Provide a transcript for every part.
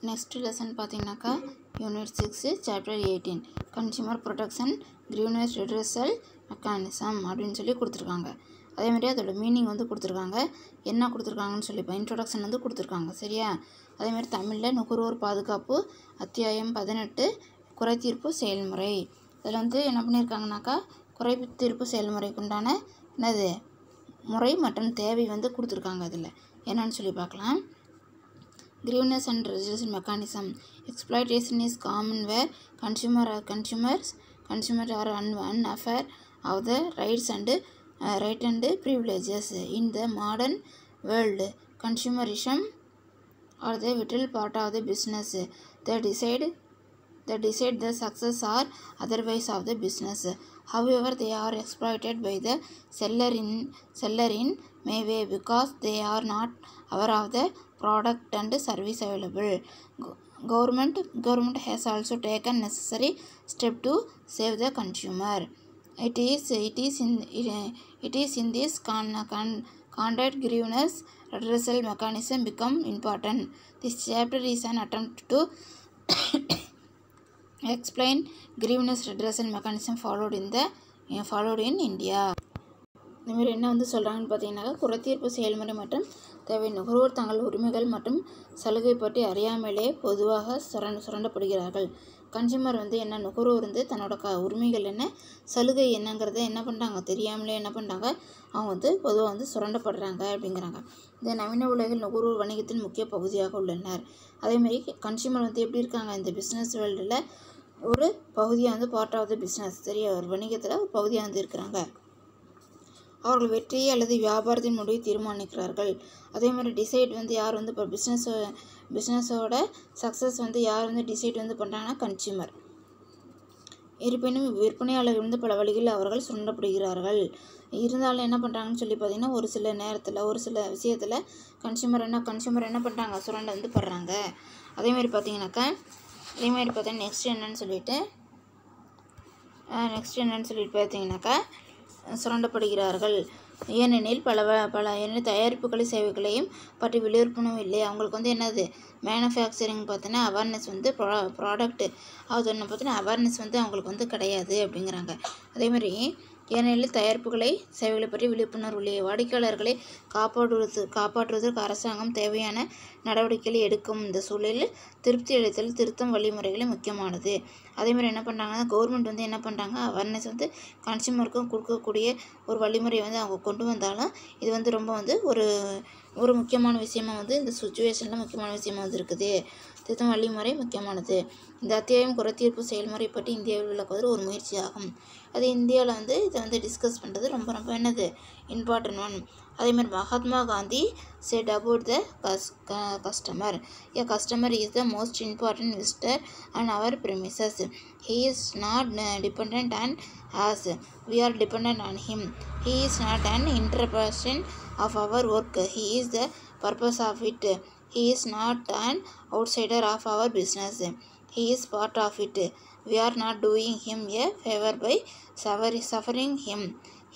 Next lesson பார்த்தீங்கன்னாக்கா unit 6 chapter 18 consumer protection grievance redressal mechanism அப்படின்னு சொல்லி கொடுத்துருக்காங்க. அதேமாதிரி அதோட மீனிங் வந்து கொடுத்துருக்காங்க, என்ன கொடுத்துருக்காங்கன்னு சொல்லி இப்போ இன்ட்ரொடக்ஷன் வந்து கொடுத்துருக்காங்க. சரியா? அதேமாதிரி தமிழில் நுகர்வோர் பாதுகாப்பு அத்தியாயம் 18 குறைதீர்ப்பு செயல்முறை. இதில் வந்து என்ன பண்ணியிருக்காங்கனாக்கா குறைதீர்ப்பு செயல்முறைக்கு உண்டான என்னது முறை மற்றும் தேவை வந்து கொடுத்துருக்காங்க. அதில் என்னன்னு சொல்லி பார்க்கலாம். Grievance and redressal mechanism. Exploitation is common where consumers are unaware of the rights and privileges. In the modern world, consumerism are the vital part of the business. They decide the success or otherwise of the business. However, they are exploited by the seller in many way because they are not aware of the product and service available. Government has also taken necessary step to save the consumer. It is in this conduct grievance redressal mechanism become important. This chapter is an attempt to explain grievance redressal mechanism followed in India. இதுமாரி என்ன வந்து சொல்கிறாங்கன்னு பார்த்தீங்கன்னாக்கா குறைதீர்ப்பு செயல்முறை மற்றும் தேவை. நுகர்வோர் தங்கள் உரிமைகள் மற்றும் சலுகை பற்றி அறியாமலே பொதுவாக சுரண்டப்படுகிறார்கள். கன்சியூமர் வந்து என்ன, நுகர்வோர் வந்து தன்னோட உரிமைகள் என்ன, சலுகை என்னங்கிறத என்ன பண்ணுறாங்க தெரியாமலே என்ன பண்ணுறாங்க, அவங்க வந்து பொதுவாக வந்து சுரண்டப்படுறாங்க அப்படிங்கிறாங்க. இந்த நவீன உலகில் நுகர்வோர் வணிகத்தின் முக்கிய பகுதியாக உள்ளனர். அதேமாதிரி கன்சியூமர் வந்து எப்படி இருக்காங்க, இந்த பிஸ்னஸ் வேர்ல்டில் ஒரு பகுதியாக வந்து பார்ட் ஆஃப் த பிஸ்னஸ், சரியா, ஒரு வணிகத்தில் ஒரு பகுதியாக வந்து இருக்கிறாங்க. அவர்கள் வெற்றியை அல்லது வியாபாரத்தின் முடிவை தீர்மானிக்கிறார்கள். அதே மாதிரி டிசைட் வந்து யார் வந்து இப்போ பிஸ்னஸோட சக்ஸஸ் வந்து யார் வந்து டிசைட் வந்து பண்ணுறாங்கன்னா கன்சியூமர். இருப்பினும் விற்பனையாளர்கள் வந்து பல வழிகளில் அவர்கள் சுரண்டப்படுகிறார்கள். இருந்தாலும் என்ன பண்ணுறாங்கன்னு சொல்லி பார்த்தீங்கன்னா ஒரு சில நேரத்தில் ஒரு சில விஷயத்தில் கன்சியூமர் என்ன பண்ணுறாங்க, சுரண்ட வந்து படுறாங்க. அதேமாதிரி பார்த்தீங்கன்னா நெக்ஸ்ட் என்னன்னு சொல்லிட்டு பார்த்தீங்கன்னாக்கா சுரண்டப்படுகிறார்கள். ஏனெனில் பல தயாரிப்புகளை சேவைகளையும் பற்றி விழிப்புணர்வும் இல்லை. அவங்களுக்கு வந்து என்னது மேனுஃபேக்சரிங் பார்த்தீங்கன்னா அவேர்னஸ் வந்து ப்ராடக்ட்டு அது ஒன்று பார்த்தீங்கன்னா அவேர்னஸ் வந்து அவங்களுக்கு வந்து கிடையாது அப்படிங்கிறாங்க. அதேமாதிரி ஏனெனில் தயாரிப்புகளை சேவைகளை பற்றி விழிப்புணர்வு இல்லை. வாடிக்கையாளர்களை காப்பாற்றுவதற்கு அரசாங்கம் தேவையான நடவடிக்கைகளை எடுக்கும். இந்த சூழலில் திருப்தி அளித்தல் திருத்தம் வழிமுறைகளை முக்கியமானது. அதேமாதிரி என்ன பண்ணுறாங்கன்னா கவர்மெண்ட் வந்து என்ன பண்ணுறாங்க, அவேர்னஸ் வந்து கன்சியூமருக்கும் கொடுக்கக்கூடிய ஒரு வழிமுறையை வந்து அவங்க கொண்டு வந்தாலும் இது வந்து ரொம்ப வந்து ஒரு முக்கியமான விஷயமா வந்து இந்த சுச்சுவேஷனில் முக்கியமான விஷயமா வந்து இருக்குது. திருத்தம் வழிமுறை முக்கியமானது. இந்த அத்தியாயம் குறைதீர்ப்பு செயல்முறை பற்றி இந்தியாவில் விளக்குவது ஒரு முயற்சி ஆகும். அது இந்தியாவில் வந்து இதை வந்து டிஸ்கஸ் பண்ணுறது ரொம்ப ரொம்ப என்னது இம்பார்ட்டன்ட் ஒன். அதேமாதிரி Mahatma Gandhi said about the customer. A customer is the most important visitor on our premises. He is not dependent on us. We are dependent on him. He is not an interruption of our work. He is the purpose of it. He is not an outsider of our business. He is part of it. We are not doing him a favor by suffering him.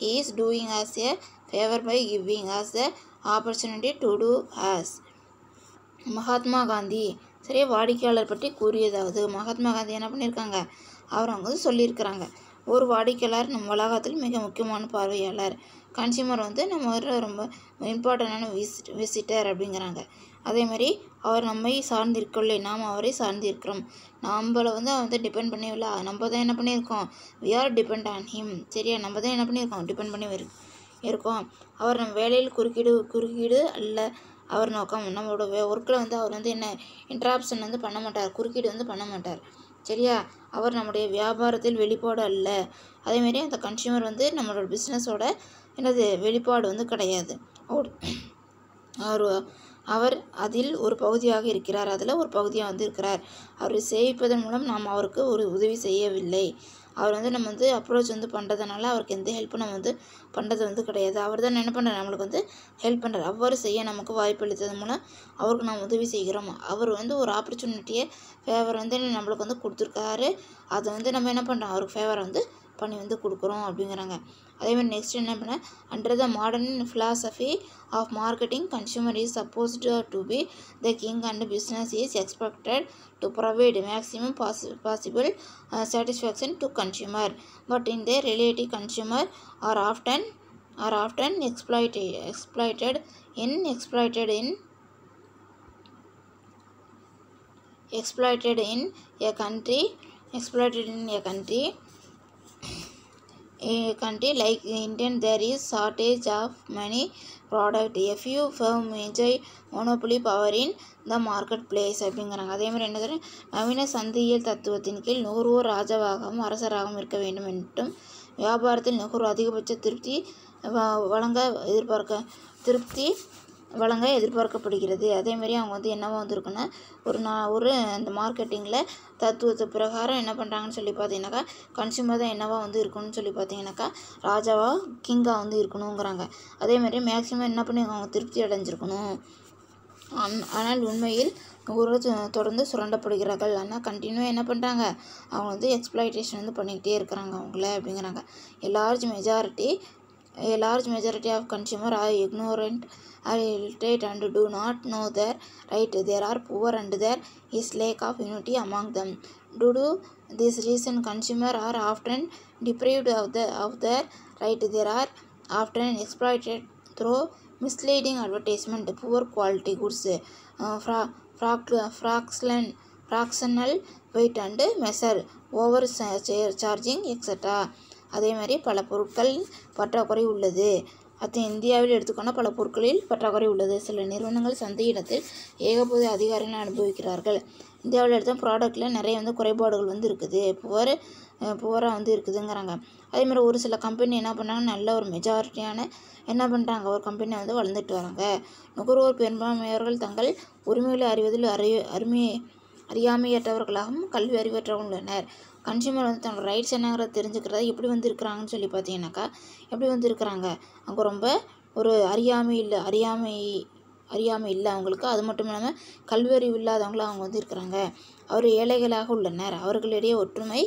He is doing us a favor by giving us the opportunity to do us. Mahatma Gandhi சரியா வாடிக்கையாளர் பற்றி கூறியதாவது மகாத்மா காந்தி என்ன பண்ணியிருக்காங்க, அவங்க வந்து சொல்லியிருக்கிறாங்க, ஒரு வாடிக்கையாளர் நம்ம வளாகத்தில் மிக முக்கியமான பார்வையாளர். கன்சியூமர் வந்து நம்ம ரொம்ப இம்பார்ட்டண்டான விசிட்டர் அப்படிங்கிறாங்க. அதேமாதிரி அவர் நம்மை சார்ந்திருக்கவில்லை, நாம் அவரை சார்ந்திருக்கிறோம். நம்மளை வந்து அவர் வந்து டிபெண்ட் பண்ணவில்லை, நம்ம தான் என்ன பண்ணியிருக்கோம், we are depend on him. சரியா, நம்ம தான் என்ன பண்ணியிருக்கோம், டிபெண்ட் பண்ணி இருக்கோம். அவர் நம்ம வேலையில் குறுக்கீடு அல்ல அவர் நோக்கம். நம்மளோட ஒர்க்கில் வந்து அவர் வந்து என்ன இன்ட்ராப்ஷன் வந்து பண்ண மாட்டார், குறுக்கீடு வந்து பண்ண மாட்டார். சரியா, அவர் நம்முடைய வியாபாரத்தில் வெளிப்பாடு அல்ல. அதேமாரி அந்த கன்சியூமர் வந்து நம்மளோட பிஸ்னஸோட என்னது வெளிப்பாடு வந்து கிடையாது. அவர் அதில் ஒரு பகுதியாக இருக்கிறார், அதில் ஒரு பகுதியாக வந்து இருக்கிறார். அவரை சேவிப்பதன் மூலம் நாம் அவருக்கு ஒரு உதவி செய்யவில்லை. அவர் வந்து நம்ம வந்து அப்ரோச் வந்து பண்ணுறதுனால அவருக்கு எந்த ஹெல்ப்பும் நம்ம வந்து பண்ணுறது வந்து கிடையாது. அவர் தான் என்ன பண்ணுறாரு, நம்மளுக்கு வந்து ஹெல்ப் பண்ணுறாரு. அவ்வாறு செய்ய நமக்கு வாய்ப்பு அளித்தது மூலம் அவருக்கு நாம் உதவி செய்கிறோம். அவர் வந்து ஒரு ஆப்பர்ச்சுனிட்டியை ஃபேவர் வந்து நம்மளுக்கு வந்து கொடுத்துருக்காரு. அதை வந்து நம்ம என்ன பண்ணுறோம், அவருக்கு ஃபேவரை வந்து பண்ணி வந்து கொடுக்குறோம் அப்படிங்கிறாங்க. அதேமாதிரி நெக்ஸ்ட் என்ன பண்ண, under the modern philosophy of marketing, consumer is supposed to be the king and business is expected to provide maximum possible satisfaction to consumer. But in their reality, consumer are often exploited in a country like India. There is shortage of many product. A few firm enjoy monopoly power in the marketplace அப்படிங்கிறாங்க. அதே மாதிரி என்ன சொல்ற, நவீன சந்தையியல் தத்துவத்தின் கீழ் நுகர்வோர் ராஜாவாகவும் அரசராகவும் இருக்க வேண்டும் என்றும், வியாபாரத்தில் நுகர்வோர் அதிகபட்ச திருப்தி வழங்க எதிர்பார்க்கப்படுகிறது. அதேமாரி அவங்க வந்து என்னவா வந்திருக்குன்னா, ஒரு அந்த மார்க்கெட்டிங்கில் தத்துவத்து பிரகாரம் என்ன பண்ணுறாங்கன்னு சொல்லி பார்த்தீங்கன்னாக்கா, கன்சியூமர் தான் என்னவா வந்து இருக்கணும்னு சொல்லி பார்த்தீங்கன்னாக்கா, ராஜாவாக கிங்காக வந்து இருக்கணுங்கிறாங்க. அதேமாதிரி மேக்ஸிமம் என்ன பண்ணி அவங்க திருப்தி அடைஞ்சிருக்கணும். ஆனால் உண்மையில் நுகர்வோர் தொடர்ந்து சுரண்டப்படுகிறார்கள். ஆனால் கண்டினியூவாக என்ன பண்ணுறாங்க, அவங்க வந்து எக்ஸ்ப்ளாய்டேஷன் வந்து பண்ணிக்கிட்டே இருக்கிறாங்க அவங்கள அப்படிங்கிறாங்க. A large majority of consumers are ignorant, are illiterate and do not know their right. There are poor and there is lack of unity among them. Due to this reason, consumers are often deprived of their right. They are often exploited through misleading advertisement, poor quality goods, fractional weight and measure, over charging, etc. அதே மாதிரி பல பொருட்கள் பற்றாக்குறை உள்ளது. இந்தியாவில் எடுத்துக்கொண்டால் பல பொருட்களில் பற்றாக்குறை உள்ளது. சில நிறுவனங்கள் சந்தையிடத்தில் ஏகபோத அதிகாரங்களை அனுபவிக்கிறார்கள். இந்தியாவில் எடுத்த ப்ராடக்டில் நிறைய வந்து குறைபாடுகள் வந்து இருக்குது, புவராக வந்து இருக்குதுங்கிறாங்க. அதேமாதிரி ஒரு சில கம்பெனி என்ன பண்ணுறாங்க, நல்ல ஒரு மெஜாரிட்டியான என்ன பண்ணுறாங்க, ஒரு கம்பெனியை வந்து வளர்ந்துட்டு வராங்க. நுகர்வோர் பெரும்பான்மையவர்கள் தங்கள் உரிமைகளை அறிவதில் அறியாமையற்றவர்களாகவும் கல்வி அறிவற்றவர்கள் உள்ளனர். கன்சியூமர் வந்து தன்னோட ரைட்ஸ் என்னங்கிறத தெரிஞ்சுக்கிறத எப்படி வந்து இருக்கிறாங்கன்னு சொல்லி பார்த்தீங்கன்னாக்கா, எப்படி வந்து இருக்கிறாங்க, அவங்க ரொம்ப ஒரு அறியாமை இல்லை அவங்களுக்கு. அது மட்டும் இல்லாமல் கல்வியறிவு இல்லாதவங்களும் அவங்க வந்து இருக்கிறாங்க. அவர் ஏழைகளாக உள்ளனர், அவர்களிடையே ஒற்றுமை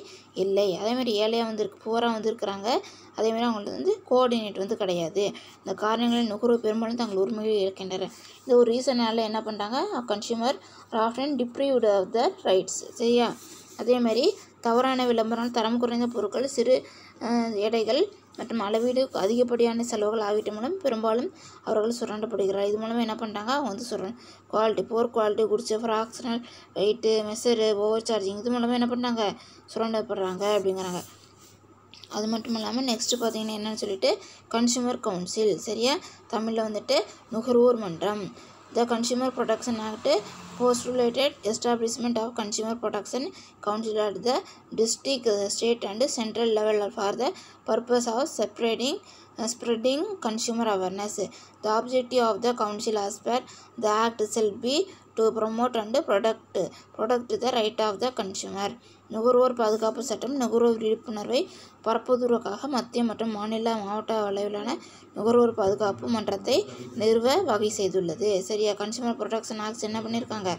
இல்லை. அதேமாதிரி ஏழையாக வந்து புவராக வந்து இருக்கிறாங்க. அதேமாதிரி அவங்களுக்கு வந்து கோஆர்டினேட் வந்து கிடையாது. இந்த காரணங்களில் நுகர்வோர் பெரும்பாலும் தங்கள் உரிமைகளை இழக்கின்றனர். இந்த ஒரு ரீசனால் என்ன பண்ணுறாங்க, consumer often deprived of the rights. சரியா? அதேமாதிரி தவறான விளம்பரம், தரம் குறைந்த பொருட்கள், சிறு எடைகள் மற்றும் அளவீடு, அதிகப்படியான செலவுகள் ஆகியவற்றை மூலம் பெரும்பாலும் அவர்கள் சுரண்டப்படுகிறார். இது மூலமாக என்ன பண்ணுறாங்க, அவங்க வந்து poor quality goods, fractional weight, measure, over charging, இது மூலமாக என்ன பண்ணுறாங்க, சுரண்டப்படுறாங்க அப்படிங்கிறாங்க. அது மட்டும் இல்லாமல் நெக்ஸ்ட்டு பார்த்தீங்கன்னா என்னென்னு சொல்லிட்டு, கன்சியூமர் கவுன்சில். சரியா? தமிழில் வந்துட்டு நுகர்வோர் மன்றம். The Consumer Protection Act postulated establishment of Consumer Protection Council at the district, state and central level for the purpose of spreading consumer awareness. The objective of the council as per the act shall be to promote and protect the right of the consumer. நுகர்வோர் பாதுகாப்பு சட்டம் நுகர்வோர் விழிப்புணர்வை பரப்புவதற்காக மத்திய மற்றும் மாவட்ட அளவிலான நுகர்வோர் பாதுகாப்பு மன்றத்தை நிறுவ வகை செய்துள்ளது. சரியா? கன்சியூமர் ப்ரொடெக்ஷன் ஆக்ட் என்ன பண்ணியிருக்காங்க,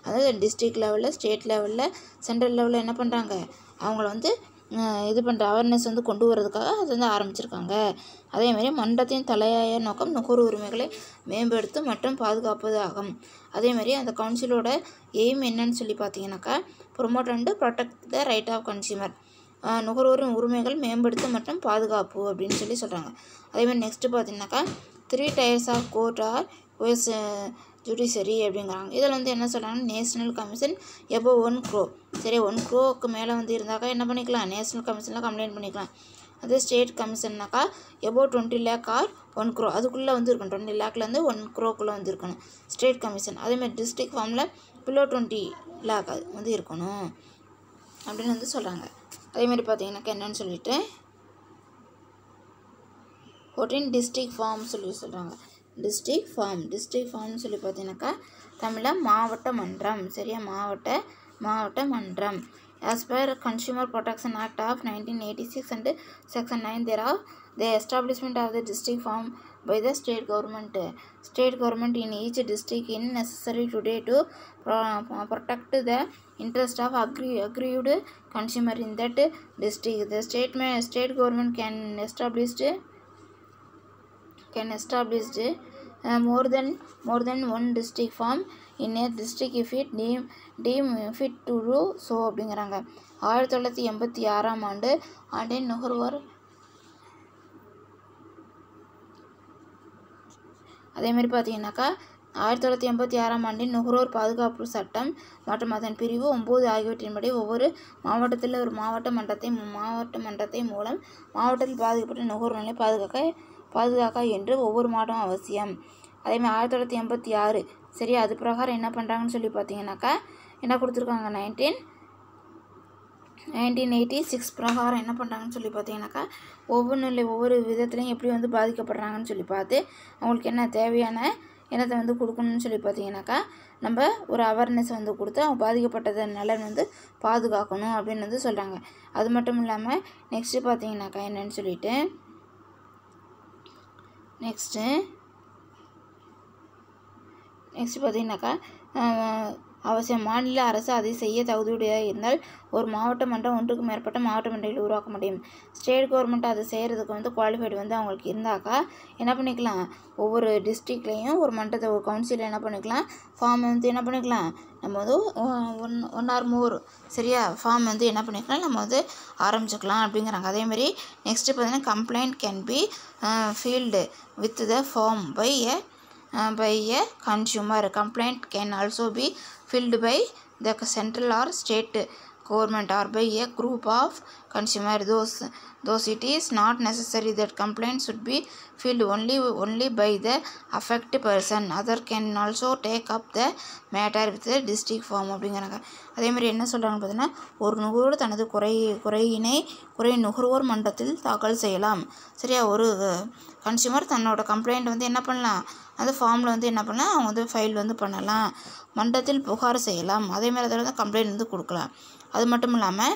அதாவது டிஸ்ட்ரிக்ட் லெவலில், ஸ்டேட் லெவலில், சென்ட்ரல் லெவலில் என்ன பண்ணுறாங்க, அவங்கள வந்து இது பண்ணுற அவேர்னஸ் வந்து கொண்டு வரதுக்காக அது வந்து ஆரம்பிச்சிருக்காங்க. அதேமாதிரி மன்றத்தின் தலையாய நோக்கம் நுகர்வோர் உரிமைகளை மேம்படுத்தும் மற்றும் பாதுகாப்பது ஆகும். அதேமாதிரி அந்த கவுன்சிலோட எய்ம் என்னன்னு சொல்லி பார்த்தீங்கன்னாக்கா, promote and protect the right of consumer, நுகர்வோரின் உரிமைகள் மேம்படுத்தும் மற்றும் பாதுகாப்பு அப்படின்னு சொல்லி சொல்கிறாங்க. அதேமாதிரி நெக்ஸ்ட்டு பார்த்தீங்கன்னாக்கா, 3 tiers of court are US judiciary அப்படிங்கிறாங்க. இதில் வந்து என்ன சொல்கிறாங்கன்னா, நேஷ்னல் கமிஷன் எபோவ் 1 crore. சரி, 1 crore மேலே வந்து இருந்தாக்கா என்ன பண்ணிக்கலாம், நேஷ்னல் கமிஷனில் கம்ப்ளைண்ட் பண்ணிக்கலாம். அதே ஸ்டேட் கமிஷன்னாக்கா எபோவ் 20 lakh ஆர் 1 crore, அதுக்குள்ளே வந்து இருக்கணும். 20 lakhலேருந்து 1 crore வந்து இருக்கணும் ஸ்டேட் கமிஷன். அதேமாதிரி டிஸ்ட்ரிக்ட் ஃபார்மில் பிலோ 20 lakh வந்து இருக்கணும் அப்படின்னு வந்து சொல்கிறாங்க. அதேமாதிரி பார்த்தீங்கன்னாக்கா என்னன்னு சொல்லிட்டு 14 டிஸ்ட்ரிக்ட் ஃபார்ம் சொல்லி சொல்கிறாங்க. டிஸ்ட்ரிக்ட் ஃபார்ம்னு சொல்லி பார்த்தீங்கன்னாக்கா தமிழில் மாவட்ட மன்றம். சரியா? மாவட்ட மன்றம். As per Consumer Protection Act of 1986 and Section 9 thereof, the establishment of the district by the state government. State government in each district is necessary today to protect the interest of aggrieved consumer in that district. The state government can establish more than one district farm in a district if it deem fit to do so அப்படிங்கிறாங்க. 1986 ஆண்டின் நுகர்வோர் அதேமாதிரி பார்த்தீங்கன்னாக்கா 1986 ஆண்டின் நுகர்வோர் பாதுகாப்பு சட்டம் மற்றும் அதன் பிரிவு 9 ஆகியவற்றின்படி ஒவ்வொரு மாவட்டத்தில் ஒரு மாவட்ட மன்றத்தை மூலம் மாவட்டத்தில் பாதிக்கப்பட்ட நுகர்வோர்களை பாதுகாக்க என்று ஒவ்வொரு மாவட்டமும் அவசியம். அதேமாதிரி 1986 சரி, அது பிரகாரம் என்ன பண்ணுறாங்கன்னு சொல்லி பார்த்தீங்கன்னாக்கா என்ன கொடுத்துருக்காங்க, 1986 பிரகாரம் என்ன பண்ணுறாங்கன்னு சொல்லி பார்த்தீங்கன்னாக்கா ஒவ்வொரு விதத்துலையும் எப்படி வந்து பாதிக்கப்படுறாங்கன்னு சொல்லி பார்த்து அவங்களுக்கு என்ன தேவையான என்னத்தை வந்து கொடுக்கணும்னு சொல்லி பார்த்தீங்கன்னாக்கா நம்ம ஒரு அவேர்னஸ் வந்து கொடுத்து அவங்க பாதிக்கப்பட்டத நலன் வந்து பாதுகாக்கணும் அப்படின்னு வந்து சொல்கிறாங்க. அது மட்டும் இல்லாமல் நெக்ஸ்ட்டு பார்த்தீங்கன்னாக்கா என்னன்னு சொல்லிட்டு நெக்ஸ்ட்டு பார்த்தீங்கன்னாக்கா அவசியம். மாநில அரசு அதை செய்ய தகுதியுடையதாக இருந்தால் ஒரு மாவட்ட மன்றம் ஒன்றுக்கு மேற்பட்ட மாவட்ட மன்றங்களை உருவாக்க முடியும். ஸ்டேட் கவர்மெண்ட் அதை செய்கிறதுக்கு வந்து குவாலிஃபைடு வந்து அவங்களுக்கு இருந்தாக்கா என்ன பண்ணிக்கலாம், ஒவ்வொரு டிஸ்ட்ரிக்ட்லேயும் ஒரு மன்றத்தை ஒரு கவுன்சிலில் என்ன பண்ணிக்கலாம், ஃபார்ம் வந்து என்ன பண்ணிக்கலாம், நம்ம வந்து ஒன் ஆர் மோர் சரியா ஃபார்ம் வந்து என்ன பண்ணிக்கலாம் நம்ம வந்து ஆரம்பிச்சுக்கலாம் அப்படிங்கிறாங்க. அதேமாதிரி நெக்ஸ்ட்டு பார்த்தீங்கன்னா complaint can be filed with the form by a consumer. Complaint can also be filled by the central or state government or by a group of consumer. Those it is not necessary that complaint should be filled only by the affected person. Other can also take up the matter with the district form அப்படிங்கிறாங்க. அதேமாதிரி என்ன சொல்கிறாங்கன்னு பார்த்தீங்கன்னா ஒரு நுகர்வோர் தனது குறை நுகர்வோர் மன்றத்தில் தாக்கல் செய்யலாம். சரியா, ஒரு கன்சியூமர் தன்னோட கம்ப்ளைண்ட் வந்து என்ன பண்ணலாம், அந்த ஃபார்மில் வந்து என்ன பண்ணலாம், அவங்க வந்து ஃபைல் வந்து பண்ணலாம், மன்றத்தில் புகார் செய்யலாம். அதேமாதிரி அதில் வந்து கம்ப்ளைண்ட் வந்து கொடுக்கலாம். அது மட்டும் இல்லாமல்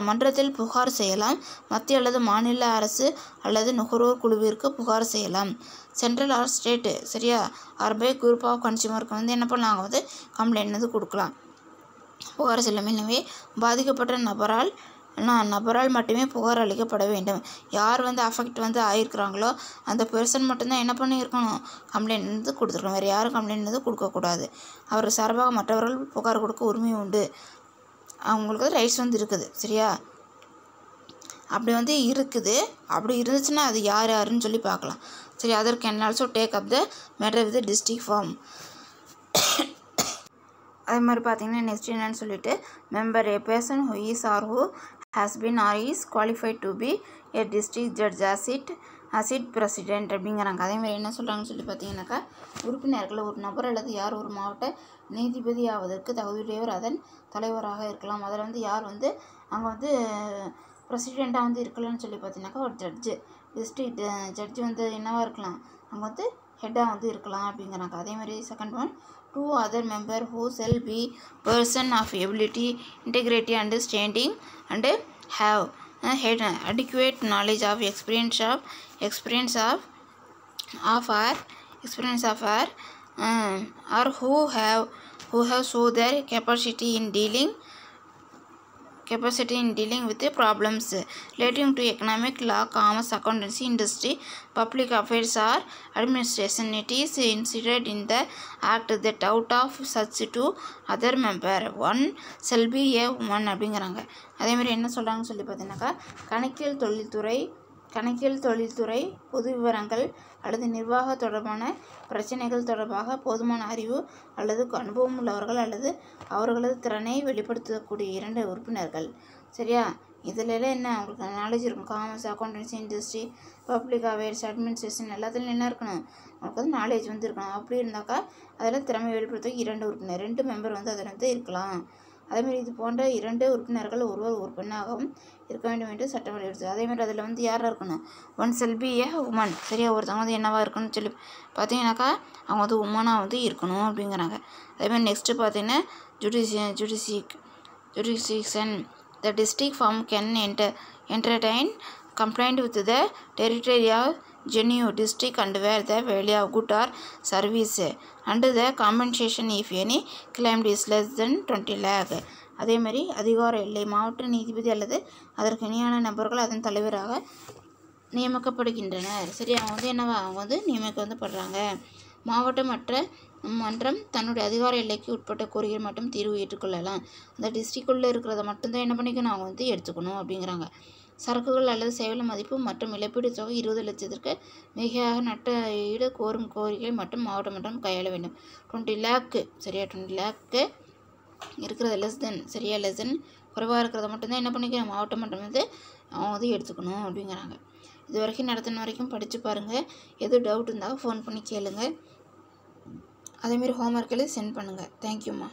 மன்றத்தில் புகார் செய்யலாம். மத்திய அல்லது மாநில அரசு அல்லது நுகர்வோர் குழுவிற்கு புகார் செய்யலாம். சென்ட்ரல் ஆர் ஸ்டேட்டு சரியா ஆர் பை குரூப் ஆஃப் கன்சியூமருக்கு வந்து என்ன பண்ணலாம், வந்து கம்ப்ளைண்ட் வந்து கொடுக்கலாம், புகார் செல்லும். எனவே பாதிக்கப்பட்ட நபரால் மட்டுமே புகார் அளிக்கப்பட வேண்டும். யார் வந்து அஃபெக்ட் வந்து ஆகிருக்கிறாங்களோ அந்த பெர்சன் மட்டும்தான் என்ன பண்ணியிருக்கணும், கம்ப்ளைண்ட் வந்து கொடுத்துருக்கணும். வேறு யாரும் கம்ப்ளைண்ட் வந்து கொடுக்கக்கூடாது. அவர் சார்பாக மற்றவர்கள் புகார் கொடுக்க உரிமை உண்டு. அவங்களுக்கு ரைட்ஸ் வந்து இருக்குது. சரியா, அப்படி வந்து இருக்குது. அப்படி இருந்துச்சுன்னா அது யாருன்னு சொல்லி பார்க்கலாம். சரி, other can also take up the matter with district form. அதே மாதிரி பார்த்தீங்கன்னா நெக்ஸ்ட் என்னன்னு சொல்லிட்டு member a person who is or who has been or is qualified to be a district judge as its president அப்படிங்கிறாங்க. அதேமாதிரி என்ன சொல்கிறாங்கன்னு சொல்லி பார்த்தீங்கன்னாக்கா உறுப்பினர்கள் ஒரு நபர் அல்லது யார் ஒரு மாவட்ட நீதிபதி ஆவதற்கு தகுதியுடையவர் அதன் தலைவராக இருக்கலாம். அதில் வந்து யார் வந்து அங்கே வந்து பிரசிடெண்ட்டாக வந்து இருக்கலாம்னு சொல்லி பார்த்தீங்கன்னாக்கா ஒரு டிஸ்ட்ரிக்ட் ஜட்ஜு வந்து என்னவாக இருக்கலாம், அங்கே வந்து ஹெட்டாக வந்து இருக்கலாம் அப்படிங்கிறாங்க. அதேமாதிரி second one 2 other member who shall be person of ability, integrity and standing and have adequate knowledge of experience of or who have shown their capacity in dealing with the problems relating to economic law, commerce, accountancy, industry, public affairs or administration. It is inserted in the act that out of such 2 other member one shall be a woman அப்படிங்கிறாங்க. அதேமாதிரி என்ன சொல்கிறாங்கன்னு சொல்லி பார்த்தீங்கன்னாக்கா கணக்கியல் தொழில்துறை பொது விவரங்கள் அல்லது நிர்வாக தொடர்பான பிரச்சனைகள் தொடர்பாக போதுமான அறிவு அல்லது அனுபவம் உள்ளவர்கள் அல்லது அவர்களது திறனை வெளிப்படுத்தக்கூடிய 2 உறுப்பினர்கள். சரியா, இதில் என்ன அவங்களுக்கு நாலேஜ் இருக்கும், commerce, accountancy, industry, public அவேர்ஸ், administration எல்லாத்துலையும் என்ன இருக்கணும், அவங்களுக்கு வந்து நாலேஜ் வந்து இருக்கணும். அப்படி இருந்தாக்கா அதில் திறமை வெளிப்படுத்த 2 உறுப்பினர் 2 மெம்பர் வந்து அதில் வந்து இருக்கலாம். அதேமாதிரி இது போன்ற 2 உறுப்பினர்கள் ஒருவர் ஒரு பெண்ணாகவும் இருக்க வேண்டும் என்று சட்டம் வெளியிடுது. அதேமாதிரி அதில் வந்து யாராக இருக்கணும், one sell B A woman. சரியா, ஒருத்தவங்க வந்து என்னவாக இருக்கணும்னு சொல்லி பார்த்தீங்கன்னாக்கா அவங்க வந்து உமனாக வந்து இருக்கணும் அப்படிங்கிறாங்க. அதேமாதிரி நெக்ஸ்ட்டு பார்த்தீங்கன்னா jurisdiction the district forum can entertain complaint with the territory of genuine district and where the value of good or service and the compensation if any claimed is less than 20 lakh. அதே மாதிரி அதிகார எல்லை மாவட்ட நீதிபதி அல்லது அதற்கு இணையான நபர்கள் அதன் தலைவராக நியமிக்கப்படுகின்றனர். சரி, அவங்க நியமிக்கப்படுறாங்க. மாவட்ட மன்றம் தன்னுடைய அதிகார எல்லைக்கு உட்பட்ட கோரிக்கை மட்டும் தீர்வு ஏற்றுக்கொள்ளலாம். அந்த டிஸ்ட்ரிக்டுள்ளே இருக்கிறத மட்டும்தான் என்ன பண்ணிக்கணும், அவங்க எடுத்துக்கணும் அப்படிங்கிறாங்க. சரக்குகள் அல்லது சேவைகள் மதிப்பு மற்றும் இழப்பீடு தொகை 20 லட்சத்திற்கு மிகையாக நட்ட ஈடு கோரும் கோரிக்கை மற்றும் மாவட்ட மன்றம் கையாள வேண்டும். 20 லேக்கு சரியா, 20 லேக்கு இருக்கிறது லெஸ் தென் குறைவாக இருக்கிறத மட்டும்தான் என்ன பண்ணிக்கணும், மாவட்ட மன்றம் அவங்க எடுத்துக்கணும் அப்படிங்கிறாங்க. இது வரைக்கும் நடத்தின வரைக்கும் படித்து பாருங்கள். எது டவுட் இருந்தால் ஃபோன் பண்ணி கேளுங்கள். அதேமாரி ஹோம்ஒர்க் எழுதி சென்ட் பண்ணுங்கள். தேங்க்யூம்மா.